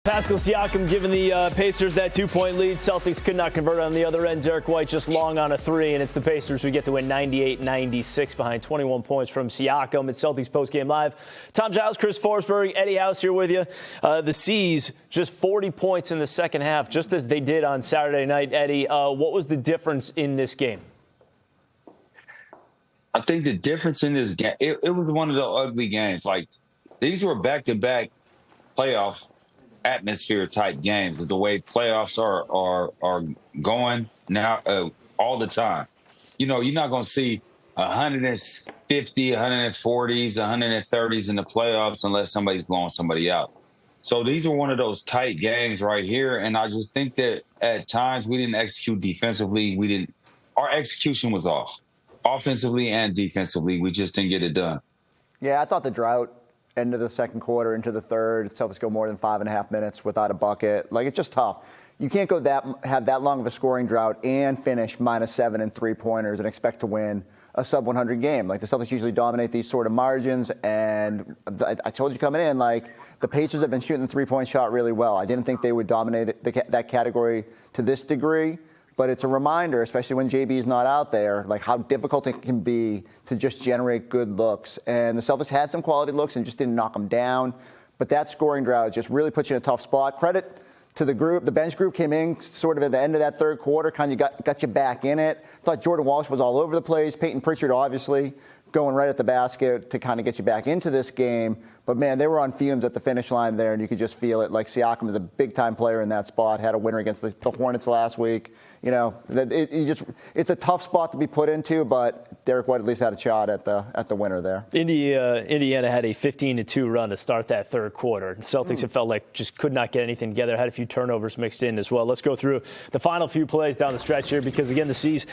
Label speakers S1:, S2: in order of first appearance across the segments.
S1: Pascal Siakam giving the Pacers that 2-point lead. Celtics could not convert on the other end. Derek White just long on a three, and it's the Pacers who get to win 98-96 behind 21 points from Siakam. It's Celtics Postgame Live. Tom Giles, Chris Forsberg, Eddie House here with you. The C's just 40 points in the second half, just as they did on Saturday night. Eddie, what was the difference in this game?
S2: I think the difference in this game, it was one of the ugly games. Like, these were back-to-back playoff atmosphere type games. The way playoffs are going now all the time. You know, you're not going to see 150, 140s, 130s in the playoffs unless somebody's blowing somebody out. So these are one of those tight games right here, and I just think that at times we didn't execute defensively. Our execution was off. Offensively and defensively, we just didn't get it done.
S3: Yeah, I thought the drought end of the second quarter into the third, Celtics go more than 5.5 minutes without a bucket. Like, it's just tough. You can't go have that long of a scoring drought and finish -7 in three-pointers and expect to win a sub-100 game. Like, the Celtics usually dominate these sort of margins, and I told you coming in, like, the Pacers have been shooting the three-point shot really well. I didn't think they would dominate that category to this degree. But it's a reminder, especially when JB is not out there, like how difficult it can be to just generate good looks. And the Celtics had some quality looks and just didn't knock them down. But that scoring drought just really puts you in a tough spot. Credit to the group. The bench group came in sort of at the end of that third quarter, kind of got you back in it. Thought Jordan Walsh was all over the place. Peyton Pritchard, obviously, going right at the basket to kind of get you back into this game. But, man, they were on fumes at the finish line there, and you could just feel it. Like, Siakam is a big-time player in that spot, had a winner against the Hornets last week. You know, it's a tough spot to be put into, but Derek White at least had a shot at the winner there.
S1: Indiana had a 15-2 run to start that third quarter. The Celtics, it felt like, just could not get anything together. Had a few turnovers mixed in as well. Let's go through the final few plays down the stretch here because, again, the C's,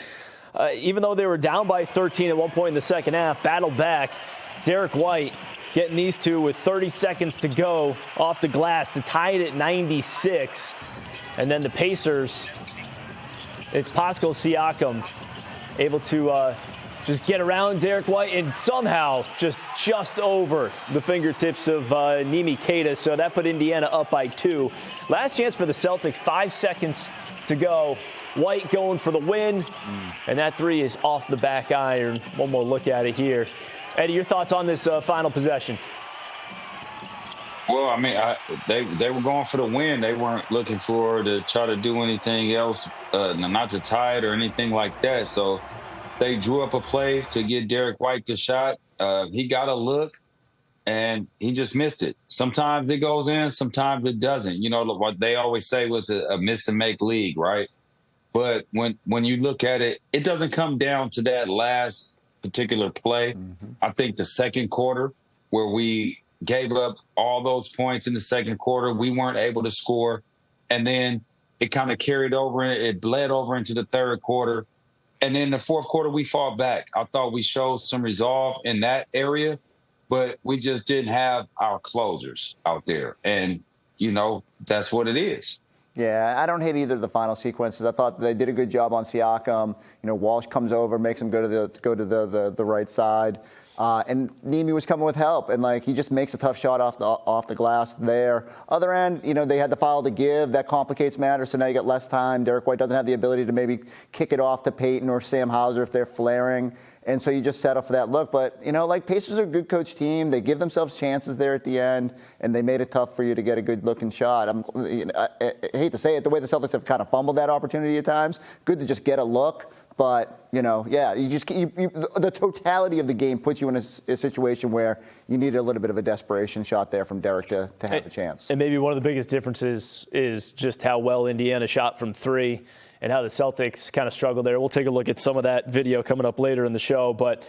S1: even though they were down by 13 at one point in the second half, battled back. Derek White getting these two with 30 seconds to go off the glass to tie it at 96. And then the Pacers, it's Pascal Siakam able to just get around Derek White and somehow just over the fingertips of Nimi Keita. So that put Indiana up by 2. Last chance for the Celtics, 5 seconds to go. White going for the win, and that three is off the back iron. One more look at it here. Eddie, your thoughts on this final possession?
S2: Well, I mean, they were going for the win. They weren't looking to try to do anything else, not to tie it or anything like that. So they drew up a play to get Derek White the shot. He got a look, and he just missed it. Sometimes it goes in, sometimes it doesn't. You know, what they always say was a miss-and-make league, right? But when you look at it, it doesn't come down to that last particular play. I think the second quarter, where we gave up all those points in the second quarter, we weren't able to score. And then it kind of carried over, it bled over into the third quarter. And then the fourth quarter, we fought back. I thought we showed some resolve in that area, but we just didn't have our closers out there. And, you know, that's what it is.
S3: Yeah, I don't hate either of the final sequences. I thought they did a good job on Siakam. You know, Walsh comes over, makes him go to the right side. And Nimi was coming with help, and like he just makes a tough shot off the glass there. Other end, you know, they had the foul to give. That complicates matters, so now you get less time. Derek White doesn't have the ability to maybe kick it off to Peyton or Sam Hauser if they're flaring. And so you just settle for that look. But, you know, like Pacers are a good coach team. They give themselves chances there at the end, and they made it tough for you to get a good-looking shot. I hate to say it, the way the Celtics have kind of fumbled that opportunity at times, good to just get a look. But, you know, yeah, the totality of the game puts you in a situation where you need a little bit of a desperation shot there from Derek to have a chance.
S1: And maybe one of the biggest differences is just how well Indiana shot from three and how the Celtics kind of struggled there. We'll take a look at some of that video coming up later in the show. But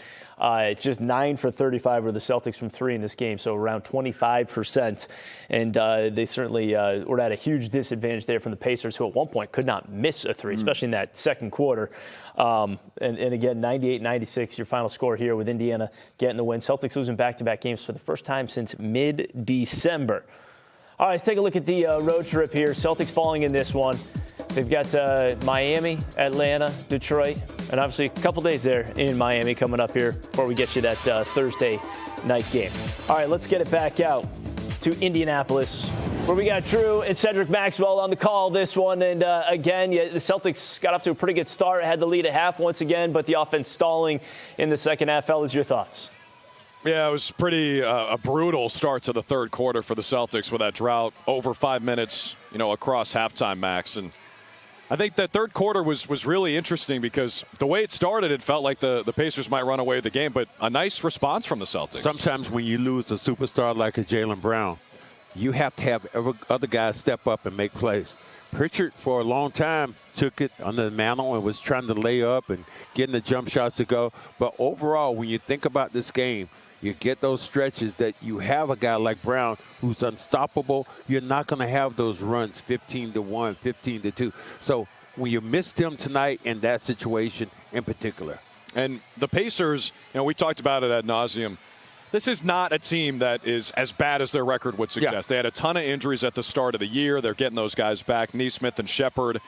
S1: just 9 for 35 were the Celtics from three in this game, so around 25%. And they certainly were at a huge disadvantage there from the Pacers, who at one point could not miss a three, especially in that second quarter. And again, 98-96, your final score here with Indiana getting the win. Celtics losing back-to-back games for the first time since mid-December. All right, let's take a look at the road trip here. Celtics falling in this one. They've got Miami, Atlanta, Detroit, and obviously a couple days there in Miami coming up here before we get you that Thursday night game. All right, let's get it back out to Indianapolis where we got Drew and Cedric Maxwell on the call this one. And again, the Celtics got off to a pretty good start, had the lead at half once again, but the offense stalling in the second half. Fellas, your thoughts?
S4: Yeah, it was pretty a brutal start to the third quarter for the Celtics with that drought over 5 minutes, across halftime, Max. And I think that third quarter was really interesting because the way it started, it felt like the Pacers might run away with the game, but a nice response from the Celtics.
S5: Sometimes when you lose a superstar like a Jaylen Brown, you have to have other guys step up and make plays. Pritchard, for a long time, took it under the mantle and was trying to lay up and getting the jump shots to go. But overall, when you think about this game, you get those stretches that you have a guy like Brown who's unstoppable. You're not going to have those runs 15-1, 15-2. So when you miss them tonight in that situation in particular.
S4: And the Pacers, we talked about it ad nauseum. This is not a team that is as bad as their record would suggest. Yeah. They had a ton of injuries at the start of the year. They're getting those guys back. Nesmith and Shepherd,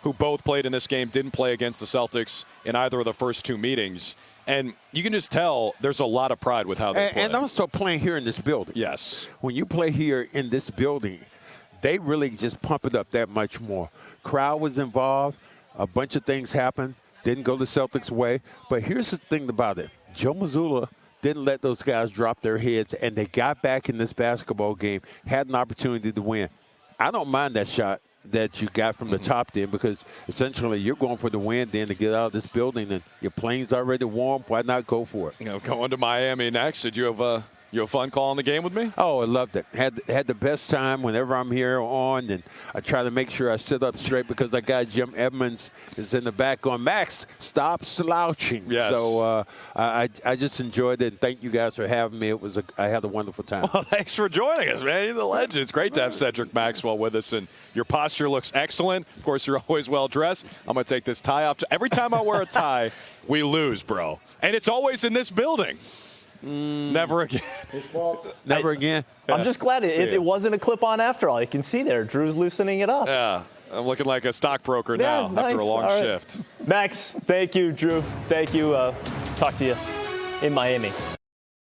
S4: who both played in this game, didn't play against the Celtics in either of the first two meetings. And you can just tell there's a lot of pride with how they play.
S5: And also playing here in this building.
S4: Yes.
S5: When you play here in this building, they really just pump it up that much more. Crowd was involved. A bunch of things happened. Didn't go the Celtics' way. But here's the thing about it. Joe Mazzulla didn't let those guys drop their heads, and they got back in this basketball game, had an opportunity to win. I don't mind that shot that you got from the top then, because essentially you're going for the win then to get out of this building, and your plane's already warm. Why not go for it?
S4: Going to Miami next. Did you have fun calling the game with me?
S5: Oh, I loved it. Had the best time whenever I'm here on, and I try to make sure I sit up straight because that guy Jim Edmonds is in the back going, Max, stop slouching.
S4: Yes.
S5: So I just enjoyed it, and thank you guys for having me. I had a wonderful time.
S4: Well, thanks for joining us, man. You're the legend. It's great to have Cedric Maxwell with us, and your posture looks excellent. Of course, you're always well dressed. I'm going to take this tie off. Every time I wear a tie, we lose, bro. And it's always in this building. Never again.
S5: Never again.
S1: I'm just glad it wasn't a clip-on after all. You can see there, Drew's loosening it up.
S4: Yeah, I'm looking like a stockbroker now after a long shift.
S1: Max, thank you. Drew, thank you. Talk to you in Miami.